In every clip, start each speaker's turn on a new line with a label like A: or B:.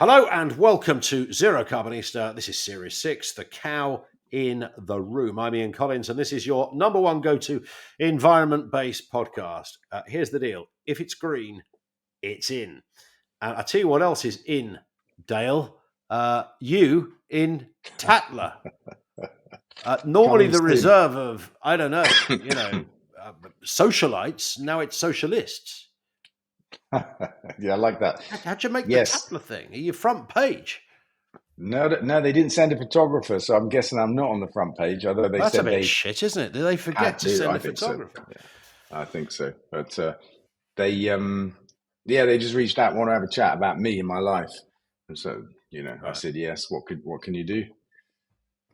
A: Hello and welcome to Zerocarbonista. This is Series 6, The Cow in the Room. I'm Ian Collins, and this is your number one go-to environment-based podcast. Here's the deal. If it's green, it's in. And I tell you what else is in, Dale. You in Tatler. Normally the reserve of, I don't know, socialites. Now it's socialists.
B: Yeah, I like that.
A: How'd you make the Tatler thing? Are you front page?
B: No, they didn't send a photographer, so I'm guessing I'm not on the front page. Although
A: That's a bit shit, isn't it? Did they forget to send a photographer?
B: So. Yeah, I think so. But they just reached out, want to have a chat about me and my life, and so right. I said yes. What can you do?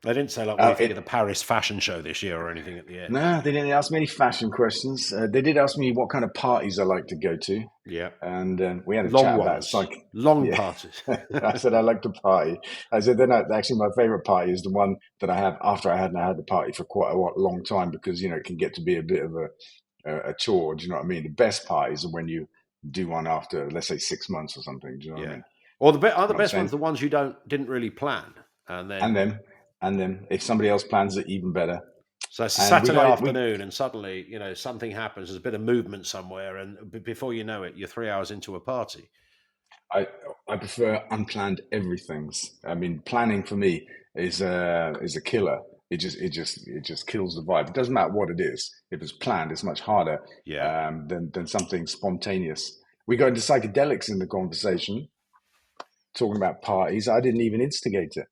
A: They didn't say like, what do you think of the Paris fashion show this year or anything at the end?
B: No, they didn't ask me any fashion questions. They did ask me what kind of parties I like to go to.
A: Yeah.
B: And we had a
A: long
B: chat
A: ones.
B: about
A: long parties.
B: I said I like to party. I said actually my favorite party is the one that I have after I hadn't had the party for quite a long time, because it can get to be a bit of a chore. Do you know what I mean? The best parties are when you do one after, let's say, 6 months or something. Do you know what I mean?
A: Or the best ones the ones you didn't really plan, and
B: then if somebody else plans it, even better.
A: So it's a Saturday afternoon, and suddenly, something happens. There's a bit of movement somewhere, and before you know it, you're 3 hours into a party.
B: I prefer unplanned everythings. I mean, planning for me is a killer. It just kills the vibe. It doesn't matter what it is. If it's planned, it's much harder than something spontaneous. We got into psychedelics in the conversation, talking about parties. I didn't even instigate it.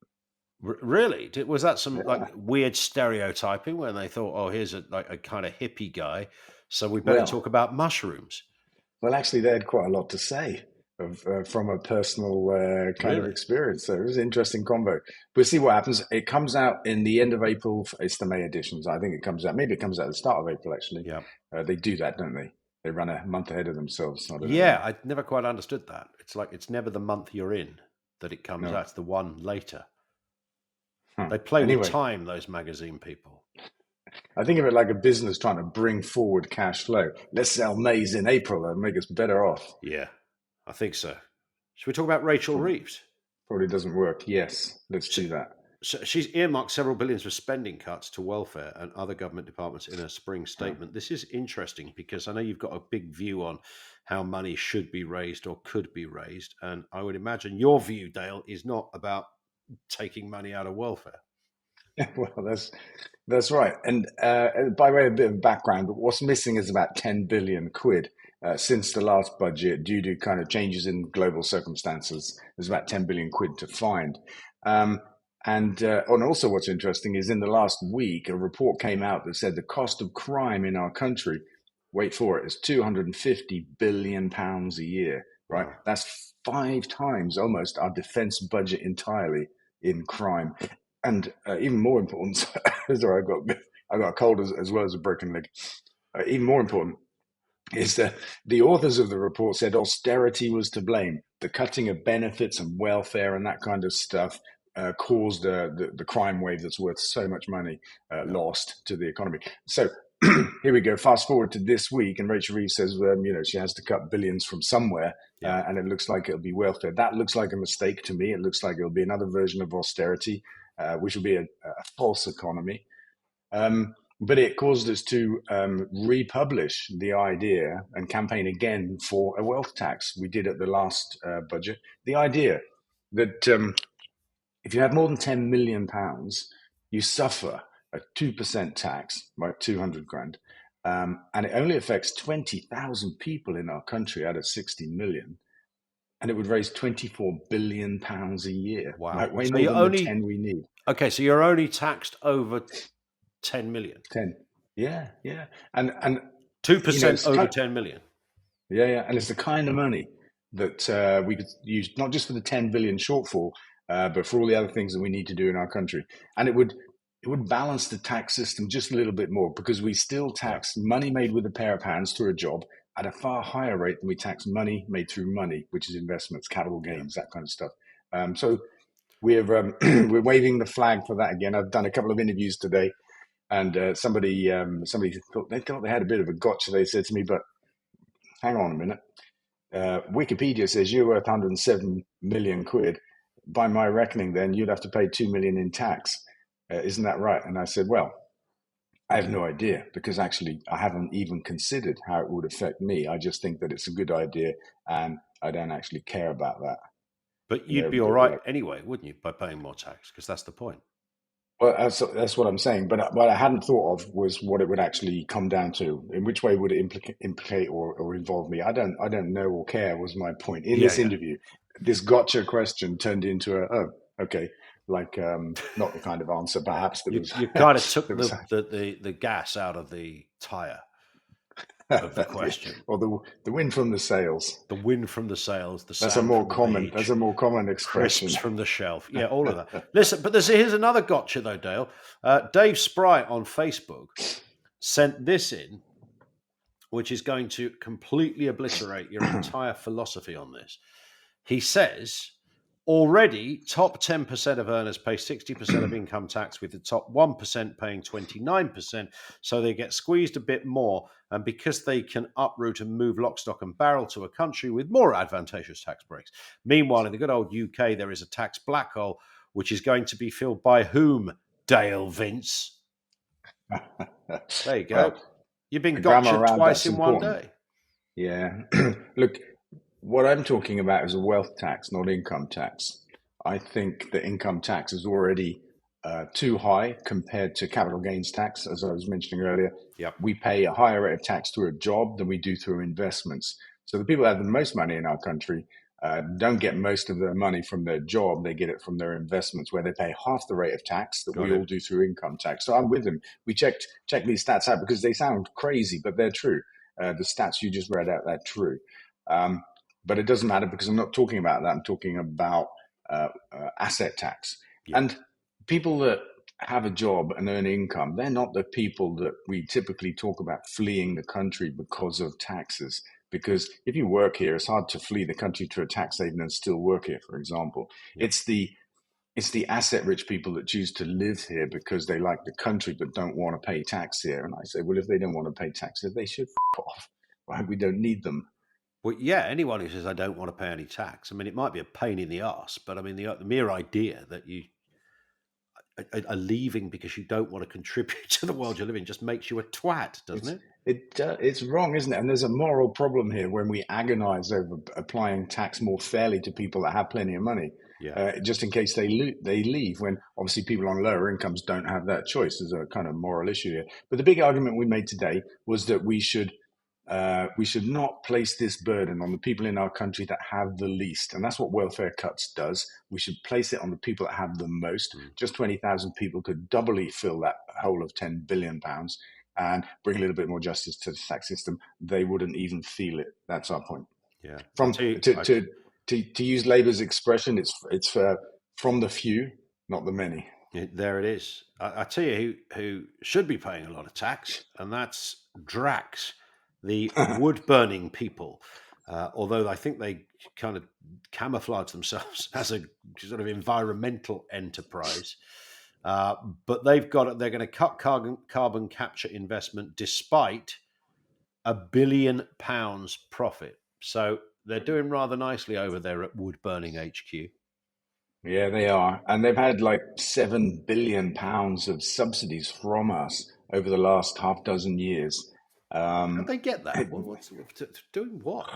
A: Really? Was that some like weird stereotyping when they thought, oh, here's a kind of hippie guy, so we better talk about mushrooms?
B: Well, actually, they had quite a lot to say from a personal kind of experience. So it was an interesting combo. We'll see what happens. It comes out in the end of April. It's the May editions. I think it comes out. Maybe it comes out at the start of April, actually.
A: Yeah.
B: They do that, don't they? They run a month ahead of themselves.
A: I never quite understood that. It's like it's never the month you're in that it comes out. It's the one later. They play with time, those magazine people.
B: I think of it like a business trying to bring forward cash flow. Let's sell maize in April and make us better off.
A: Yeah, I think so. Should we talk about Rachel Reeves?
B: Probably doesn't work. Yes, let's do that.
A: So she's earmarked several billions for spending cuts to welfare and other government departments in a spring statement. This is interesting because I know you've got a big view on how money should be raised or could be raised. And I would imagine your view, Dale, is not about taking money out of welfare.
B: Well, that's right. And by way of a bit of background, what's missing is about 10 billion quid since the last budget, due to kind of changes in global circumstances. There's about 10 billion quid to find. And also what's interesting is in the last week, a report came out that said the cost of crime in our country, wait for it, is 250 billion pounds a year, right? Wow. That's 5 times almost our defense budget entirely in crime. And even more important, sorry, I got a cold as well as a broken leg. Even more important is that the authors of the report said austerity was to blame. The cutting of benefits and welfare and that kind of stuff caused the crime wave that's worth so much money lost to the economy. So here we go. Fast forward to this week, and Rachel Reeves says, she has to cut billions from somewhere, and it looks like it'll be welfare. That looks like a mistake to me. It looks like it'll be another version of austerity, which will be a false economy. But it caused us to republish the idea and campaign again for a wealth tax. We did at the last budget. The idea that if you have more than £10 million, you suffer a 2% tax, right, 200 grand. And it only affects 20,000 people in our country out of 60 million. And it would raise £24 billion a year.
A: Wow.
B: Like way more than the 10 we need.
A: Okay, so you're only taxed over 10 million.
B: 10. Yeah. And
A: 2% over 10 million.
B: Yeah. And it's the kind of money that we could use, not just for the 10 billion shortfall, but for all the other things that we need to do in our country. And it would balance the tax system just a little bit more, because we still tax money made with a pair of hands through a job at a far higher rate than we tax money made through money, which is investments, capital gains, that kind of stuff. So we're waving the flag for that again. I've done a couple of interviews today, and somebody thought they had a bit of a gotcha. They said to me, but hang on a minute. Wikipedia says you're worth 107 million quid. By my reckoning, then you'd have to pay 2 million in tax. Isn't that right? And I said, well, I have no idea because actually I haven't even considered how it would affect me. I just think that it's a good idea and I don't actually care about that.
A: But you'd be all right anyway, wouldn't you, by paying more tax? Because that's the point.
B: Well, that's what I'm saying. But what I hadn't thought of was what it would actually come down to. In which way would it implicate or involve me? I don't know or care was my point. In this interview, this gotcha question turned into okay. Like not the kind of answer perhaps that was
A: you kind of took the gas out of the tire of the question.
B: Or the wind from the sails.
A: The wind from the sails,
B: That's a more common expression.
A: Crisps from the shelf. Yeah, all of that. Listen, but here's another gotcha though, Dale. Dave Sprite on Facebook sent this in, which is going to completely obliterate your entire philosophy on this. He says, already, top 10% of earners pay 60% of income tax, with the top 1% paying 29%, so they get squeezed a bit more. And because they can uproot and move lock, stock and barrel to a country with more advantageous tax breaks. Meanwhile, in the good old UK, there is a tax black hole, which is going to be filled by whom, Dale Vince? There you go. Well, you've been gotcha twice in one day.
B: Yeah. Look, what I'm talking about is a wealth tax, not income tax. I think the income tax is already too high compared to capital gains tax, as I was mentioning earlier.
A: Yep.
B: We pay a higher rate of tax through a job than we do through investments. So the people that have the most money in our country don't get most of their money from their job. They get it from their investments, where they pay half the rate of tax that we all do through income tax. So I'm with them. We checked these stats out because they sound crazy, but they're true. The stats you just read out, they're true. But it doesn't matter because I'm not talking about that. I'm talking about asset tax. Yeah. And people that have a job and earn income, they're not the people that we typically talk about fleeing the country because of taxes. Because if you work here, it's hard to flee the country to a tax haven and still work here, for example. Yeah. It's the asset-rich people that choose to live here because they like the country but don't want to pay tax here. And I say, well, if they don't want to pay taxes, they should f*** off. Right? We don't need them.
A: Well, yeah, anyone who says, I don't want to pay any tax, I mean, it might be a pain in the arse, but I mean, the mere idea that you are leaving because you don't want to contribute to the world you live in just makes you a twat, doesn't it?
B: It's wrong, isn't it? And there's a moral problem here when we agonize over applying tax more fairly to people that have plenty of money, just in case they leave, when obviously people on lower incomes don't have that choice. There's a kind of moral issue here. But the big argument we made today was that we should not place this burden on the people in our country that have the least. And that's what welfare cuts does. We should place it on the people that have the most. Just 20,000 people could doubly fill that hole of £10 billion and bring a little bit more justice to the tax system. They wouldn't even feel it. That's our point.
A: Yeah.
B: To use Labour's expression, it's from the few, not the many.
A: There it is. I tell you who should be paying a lot of tax, and that's Drax. The wood-burning people, although I think they kind of camouflage themselves as a sort of environmental enterprise, but they're going to cut carbon capture investment despite £1 billion profit. So they're doing rather nicely over there at wood-burning HQ.
B: Yeah, they are, and they've had like £7 billion of subsidies from us over the last half dozen years.
A: How'd they get that? Doing what?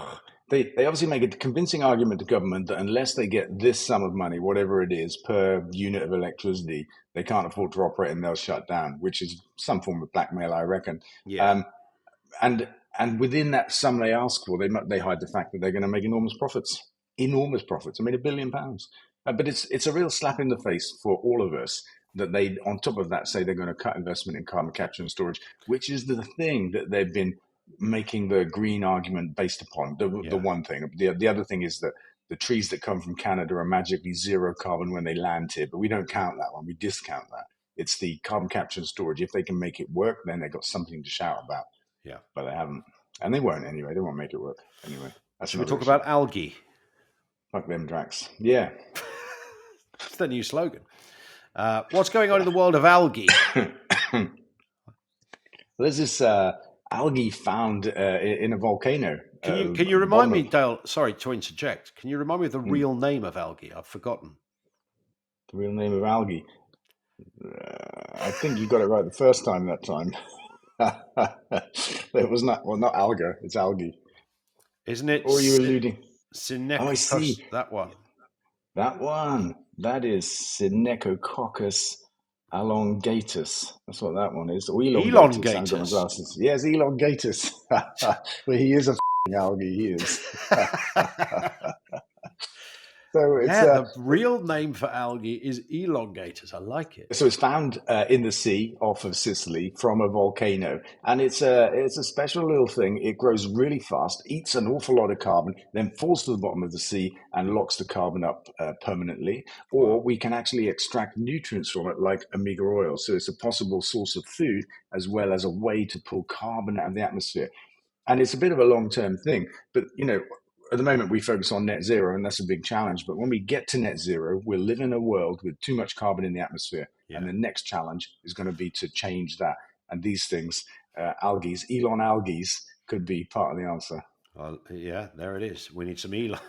B: They obviously make a convincing argument to government that unless they get this sum of money, whatever it is, per unit of electricity, they can't afford to operate and they'll shut down, which is some form of blackmail, I reckon.
A: Yeah.
B: And within that sum they ask for, they hide the fact that they're going to make enormous profits. Enormous profits. I mean, £1 billion. But it's a real slap in the face for all of us that they, on top of that, say they're going to cut investment in carbon capture and storage, which is the thing that they've been making the green argument based upon. The one thing. The other thing is that the trees that come from Canada are magically zero carbon when they land here, but we don't count that one. We discount that. It's the carbon capture and storage. If they can make it work, then they've got something to shout about.
A: Yeah. But
B: they haven't. And they won't anyway. They won't make it work anyway.
A: Should we talk about algae?
B: Fuck them, Drax. Yeah.
A: It's the new slogan. What's going on in the world of algae?
B: There's this algae found in a volcano
A: Can you remind
B: bottom
A: me,
B: of
A: Dale? Sorry to interject. Can you remind me of the real name of algae? I've forgotten.
B: the real name of algae. I think you got it right the first time that time. It was not alga, it's algae.
A: Isn't it
B: Or are you alluding? Oh, I
A: Synechococcus?
B: see.
A: That one.
B: That one. That is Synechococcus elongatus. That's what that one is. Or elongatus. I haven't got my
A: Elongators.
B: glasses. Yes, elongatus. Well, he is a algae, he is. So it's
A: Yeah, the real name for algae is elongators. I like it.
B: So it's found in the sea off of Sicily from a volcano, and it's a special little thing. It grows really fast, eats an awful lot of carbon, then falls to the bottom of the sea and locks the carbon up permanently. Or
A: Wow.
B: we can actually extract nutrients from it, like omega oil. So it's a possible source of food as well as a way to pull carbon out of the atmosphere. And it's a bit of a long-term thing, but at the moment we focus on net zero, and that's a big challenge. But when we get to net zero, we'll live in a world with too much carbon in the atmosphere, and
A: Yeah.
B: the next challenge is going to be to change that. And these things, algae, Elon algae, could be part of the answer.
A: Well, yeah, there it is. We need some Elon,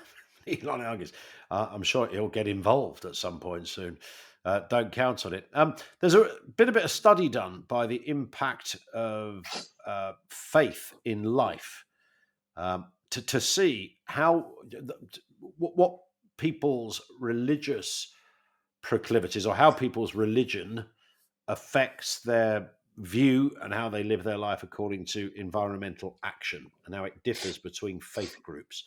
A: Elon algae. I'm sure he'll get involved at some point soon. Don't count on it. There's been a bit of study done by the impact of faith in life to see how what people's religious proclivities or how people's religion affects their view and how they live their life according to environmental action and how it differs between faith groups.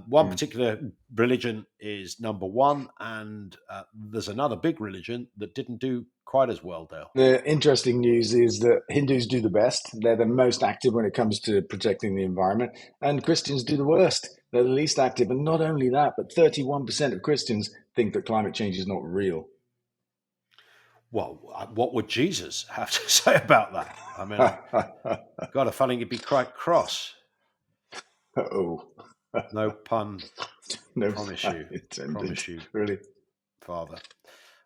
A: One
B: Mm.
A: particular religion is number one, and there's another big religion that didn't do quite as well, Dale.
B: The interesting news is that Hindus do the best. They're the most active when it comes to protecting the environment, and Christians do the worst. They're the least active. And not only that, but 31% of Christians think that climate change is not real.
A: Well, what would Jesus have to say about that? I mean, I got a feeling he'd be quite cross.
B: Oh,
A: No pun.
B: no
A: Promise
B: pun
A: you.
B: intended.
A: Promise you,
B: Really?
A: Father.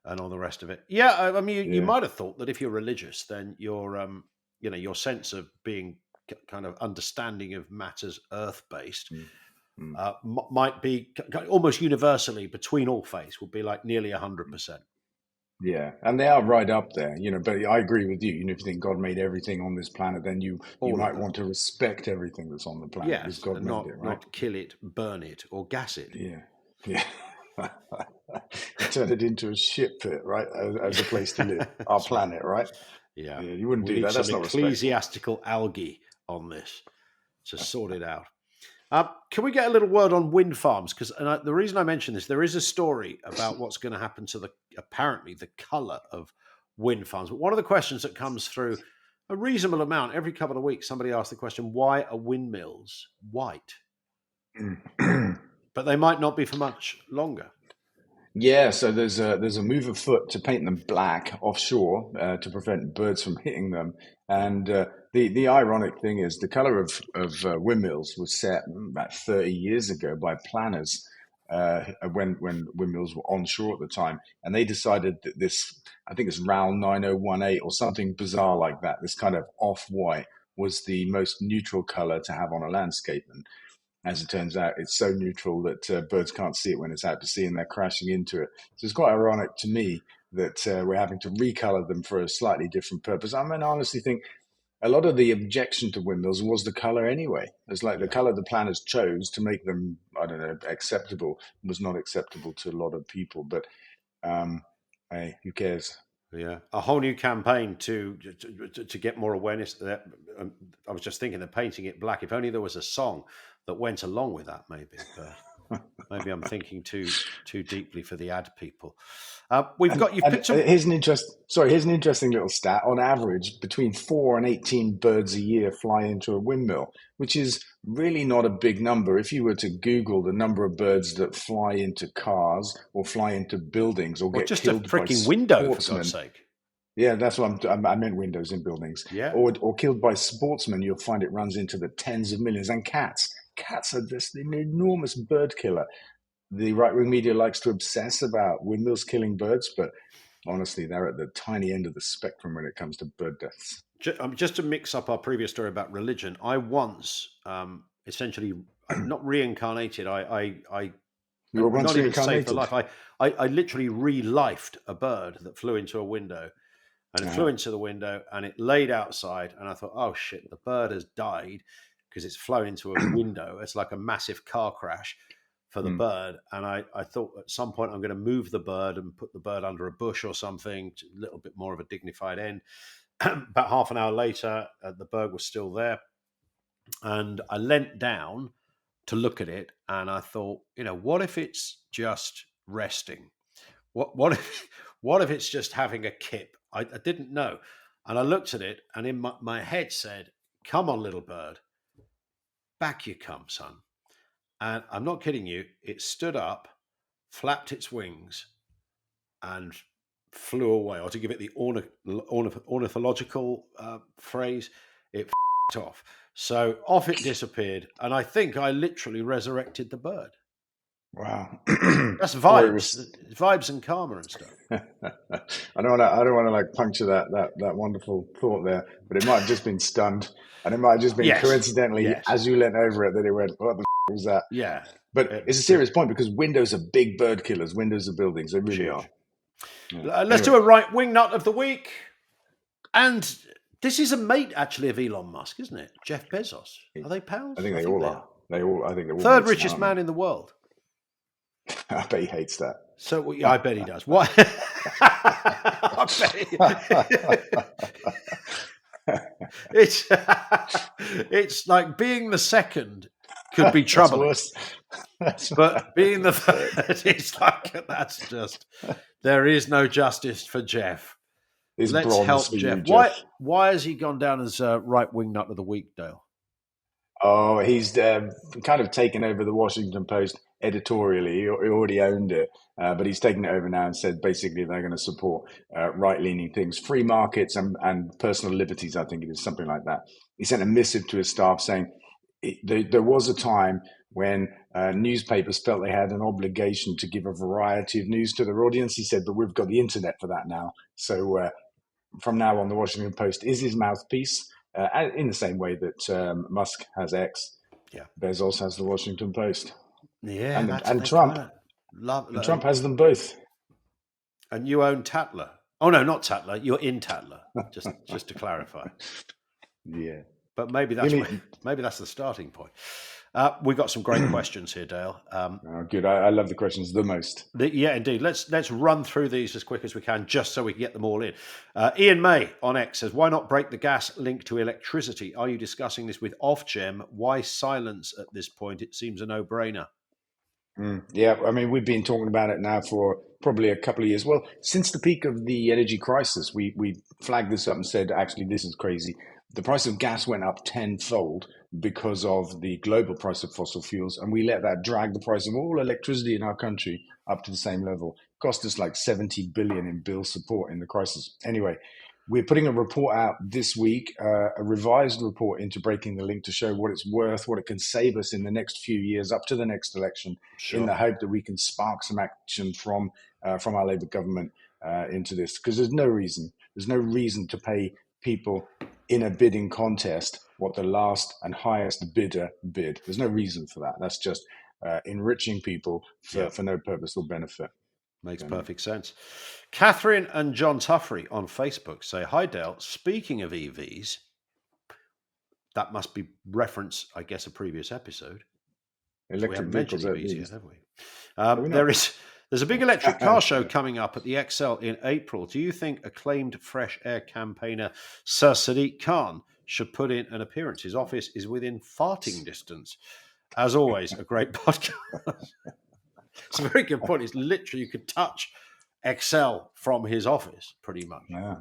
A: And all the rest of it. Yeah, I mean, you
B: Yeah.
A: might have thought that if you're religious, then your sense of being kind of understanding of matters earth-based
B: Mm, mm.
A: might be almost universally between all faiths would be like nearly 100%.
B: Yeah, and they are right up there, but I agree with you. If you think God made everything on this planet, then you
A: All of
B: might
A: them.
B: want to respect everything that's on the planet because
A: Yes,
B: God
A: and
B: made it, right?
A: not kill it, burn it, or gas it.
B: Yeah. Yeah. Turn it into a shit pit, right? As a place to live. Our
A: That's right.
B: planet, right?
A: Yeah.
B: Yeah, you wouldn't
A: We
B: do
A: need
B: that.
A: some
B: That's not respectful.
A: ecclesiastical algae on this to sort it out. Can we get a little word on wind farms? Because the reason I mention this, there is a story about what's going to happen to apparently the colour of wind farms. But one of the questions that comes through a reasonable amount every couple of weeks, somebody asks the question, why are windmills white? But they might not be for much longer.
B: Yeah, so there's a move afoot to paint them black offshore to prevent birds from hitting them.
A: Yeah.
B: And the ironic thing is the color of windmills was set about 30 years ago by planners when windmills were onshore at the time, and they decided that this, I think it's RAL 9018 or something bizarre like that, this kind of off-white was the most neutral color to have on a landscape. And as it turns out, it's so neutral that birds can't see it when it's out to sea and they're crashing into it. So it's quite ironic to me that we're having to recolor them for a slightly different purpose. I mean, I honestly think a lot of the objection to windmills was the color anyway. It's like the
A: Yeah.
B: color the planners chose to make them, I don't know, acceptable was not acceptable to a lot of people. But hey, who cares?
A: Yeah, a whole new campaign to get more awareness. That I was just thinking of painting it black. If only there was a song that went along with that, maybe. But maybe I'm thinking too deeply for the ad people. We've
B: And,
A: got you
B: and
A: picked some.
B: here's an interesting little stat. On average, between 4 and 18 birds a year fly into a windmill, which is really not a big number. If you were to Google the number of birds that fly into cars or fly into buildings or
A: Or
B: get
A: just a
B: killed by
A: freaking window, for God's
B: sportsmen,
A: sake.
B: yeah, that's what I meant windows in buildings,
A: Yeah,
B: or killed by sportsmen, you'll find it runs into the tens of millions. And cats. Cats are just an enormous bird killer. The right wing media likes to obsess about windmills killing birds, but honestly, they're at the tiny end of the spectrum when it comes to bird deaths.
A: just to mix up our previous story about religion, I once, essentially not reincarnated.
B: You were once
A: not even saved for
B: reincarnated.
A: life. I literally re-lifed a bird that flew into a window, and it flew into the window and it laid outside. And I thought, oh shit, the bird has died because it's flown into a window. It's like a massive car crash for the bird. And I thought at some point I'm going to move the bird and put the bird under a bush or something, a little bit more of a dignified end. About half an hour later, the bird was still there. And I leant down to look at it, and I thought, what if it's just resting? What if it's just having a kip? I didn't know, and I looked at it, and in my head said, "Come on, little bird, back you come, son." And I'm not kidding you. It stood up, flapped its wings, and flew away. Or to give it the ornithological phrase, it off. So off it disappeared, and I think I literally resurrected the bird.
B: Wow,
A: that's vibes and karma and stuff.
B: I don't want to like puncture that wonderful thought there, but it might have just been stunned, and it might have just been coincidentally as you leant over it that it went, "What the was that?"
A: Yeah,
B: but it's a serious point because windows are big bird killers. Windows are buildings; they really are.
A: Yeah. Let's do a right wing nut of the week, and this is a mate actually of Elon Musk, isn't it? Jeff Bezos. Are they pals?
B: I think they all are. I think they're all
A: third richest man in the world.
B: I bet he hates that.
A: So I bet he does. Why? It's like being the second could be troubling. But being the third, it's like that's just there is no justice for Jeff. Let's help Jeff. Why has he gone down as right wing nut of the week, Dale?
B: Oh, he's kind of taken over the Washington Post editorially. He already owned it, but he's taken it over now and said basically they're going to support right-leaning things, free markets and personal liberties, I think it is, something like that. He sent a missive to his staff saying there was a time when newspapers felt they had an obligation to give a variety of news to their audience. He said, but we've got the internet for that now. So from now on, the Washington Post is his mouthpiece. In the same way that Musk has X, Bezos has the Washington Post.
A: Yeah,
B: and Trump. Trump has them both.
A: And you own Tatler. Oh no, not Tatler. You're in Tatler. Just to clarify.
B: Yeah,
A: but maybe that's the starting point. We've got some great questions here, Dale.
B: Good. I love the questions the most.
A: Yeah, indeed. Let's run through these as quick as we can, just so we can get them all in. Ian May on X says, why not break the gas link to electricity? Are you discussing this with Ofgem? Why silence at this point? It seems a no-brainer.
B: Yeah, I mean, we've been talking about it now for probably a couple of years. Well, since the peak of the energy crisis, we flagged this up and said, actually, this is crazy. The price of gas went up tenfold because of the global price of fossil fuels, and we let that drag the price of all electricity in our country up to the same level. It cost us like 70 billion in bill support in the crisis. Anyway, we're putting a report out this week, a revised report into breaking the link to show what it's worth, what it can save us in the next few years up to the next election, in the hope that we can spark some action from our Labour government into this. Because there's no reason to pay people in a bidding contest what the last and highest bidder bid. There's no reason for that. That's just enriching people for no purpose or benefit.
A: Makes perfect sense. Catherine and John Tuffrey on Facebook say, hi, Dale. Speaking of EVs, that must be reference, I guess, a previous episode.
B: Electric vehicles,
A: EVs yet, have we? There's a big electric car show coming up at the XL in April. Do you think acclaimed fresh air campaigner Sir Sadiq Khan should put in an appearance? His office is within farting distance. As always, a great podcast. It's a very good point. It's literally, you could touch XL from his office, pretty much.
B: Yeah.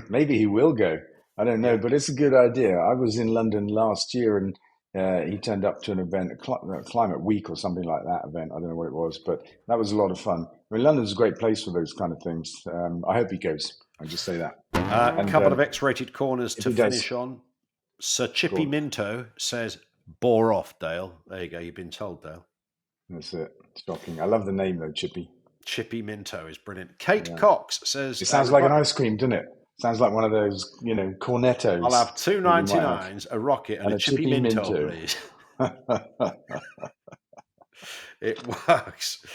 B: Maybe he will go. I don't know, but it's a good idea. I was in London last year and he turned up to an event, a Climate Week or something like that event. I don't know what it was, but that was a lot of fun. I mean, London's a great place for those kind of things. I hope he goes. I'll just say that.
A: A couple of X-rated corners to finish on. Sir Chippy Minto says, bore off, Dale. There you go. You've been told, Dale.
B: That's it. Shocking. I love the name, though, Chippy.
A: Chippy Minto is brilliant. Kate Cox says...
B: It sounds like an ice cream, doesn't it? Sounds like one of those, cornettos.
A: I'll have 2.99s, a rocket, and a Chippy Minto, please. It works.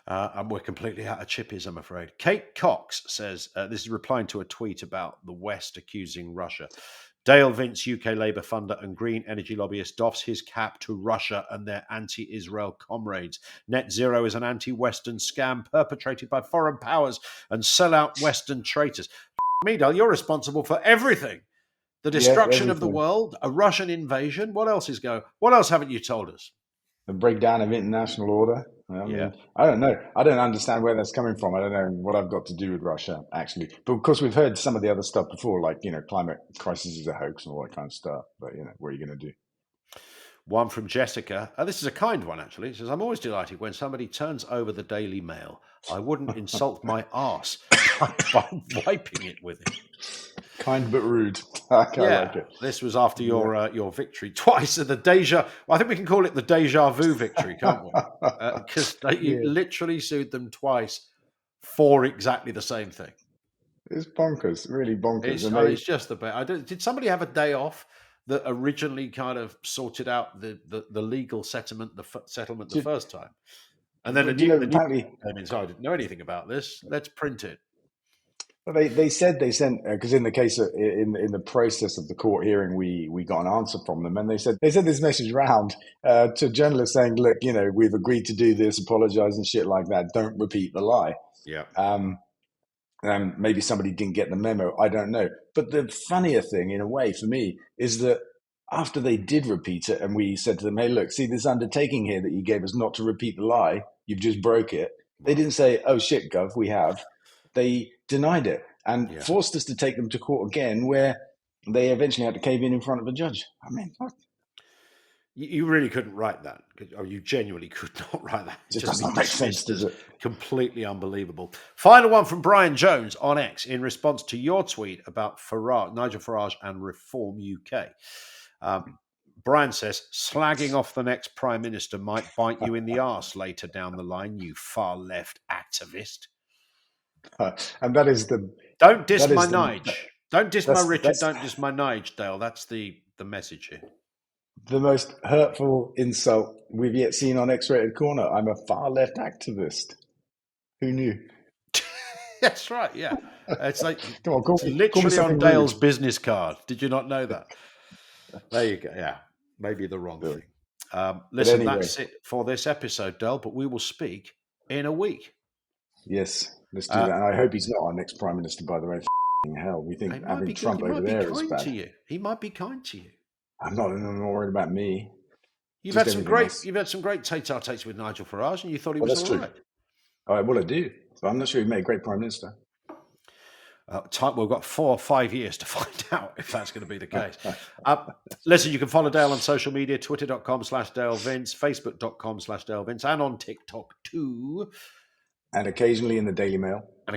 A: And we're completely out of chippies, I'm afraid. Kate Cox says, this is replying to a tweet about the West accusing Russia. Dale Vince, UK Labour funder and green energy lobbyist, doffs his cap to Russia and their anti-Israel comrades. Net zero is an anti-Western scam perpetrated by foreign powers and sellout Western traitors. Me, Dale, you're responsible for everything. The destruction of the world, a Russian invasion. What else is going? What else haven't you told us?
B: The breakdown of international order. I mean, I don't know. I don't understand where that's coming from. I don't know what I've got to do with Russia, actually. But of course, we've heard some of the other stuff before, like, climate crisis is a hoax and all that kind of stuff. But, what are you going to do?
A: One from Jessica. This is a kind one, actually. It says, I'm always delighted when somebody turns over the Daily Mail. I wouldn't insult my arse by wiping it with it.
B: Kind but rude. I like it.
A: This was after your victory twice at the deja. Well, I think we can call it the deja vu victory, can't we? Because you literally sued them twice for exactly the same thing.
B: It's bonkers, really bonkers.
A: It's just the best. Did somebody have a day off that originally kind of sorted out the legal settlement the first time, and then apparently came in? So I didn't know anything about this. Let's print it.
B: Well, they said they sent, because in the case of, in the process of the court hearing, we got an answer from them, and they sent this message round to journalists saying, look, we've agreed to do this, apologize and shit like that. Don't repeat the lie.
A: Yeah.
B: Maybe somebody didn't get the memo. I don't know. But the funnier thing, in a way, for me, is that after they did repeat it, and we said to them, hey, look, see this undertaking here that you gave us not to repeat the lie, you've just broke it. They didn't say, oh shit, Gov, we have. They denied it and forced us to take them to court again, where they eventually had to cave in front of a judge. I mean, what?
A: You really couldn't write that, or you genuinely could not write that.
B: It doesn't make sense, does it?
A: Completely unbelievable. Final one from Brian Jones on X in response to your tweet about Nigel Farage and Reform UK. Brian says, slagging off the next Prime Minister might bite you in the arse later down the line, you far left activist.
B: And that is the...
A: Don't diss my Nige. Don't diss my Richard. Don't diss my Nige, Dale. That's the message here.
B: The most hurtful insult we've yet seen on X-Rated Corner. I'm a far left activist. Who knew?
A: That's right, yeah. It's like
B: literally
A: on Dale's business card. Did you not know that? There you go. Yeah, maybe the wrong thing. Listen, anyway, that's it for this episode, Dale, but we will speak in a week.
B: Yes, let's do that. And I hope he's not our next Prime Minister, by the way. Hell, we think having Trump over there is bad.
A: He might be kind to you.
B: I'm not worried about me.
A: You've had some great tete-a-tetes with Nigel Farage, and you thought he was all right.
B: All right, well, I do. But I'm not sure he made a great Prime Minister.
A: We've got 4 or 5 years to find out if that's going to be the case. Listen, you can follow Dale on social media, twitter.com/DaleVince, facebook.com/DaleVince, and on TikTok too.
B: And occasionally in the Daily Mail.
A: But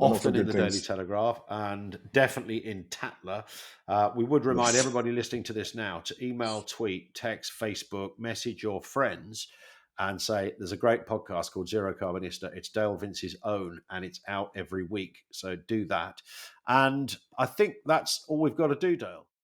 A: often in the Daily Telegraph, and definitely in Tatler. We would remind everybody listening to this now to email, tweet, text, Facebook, message your friends and say, there's a great podcast called Zerocarbonista. It's Dale Vince's own, and it's out every week. So do that. And I think that's all we've got to do, Dale.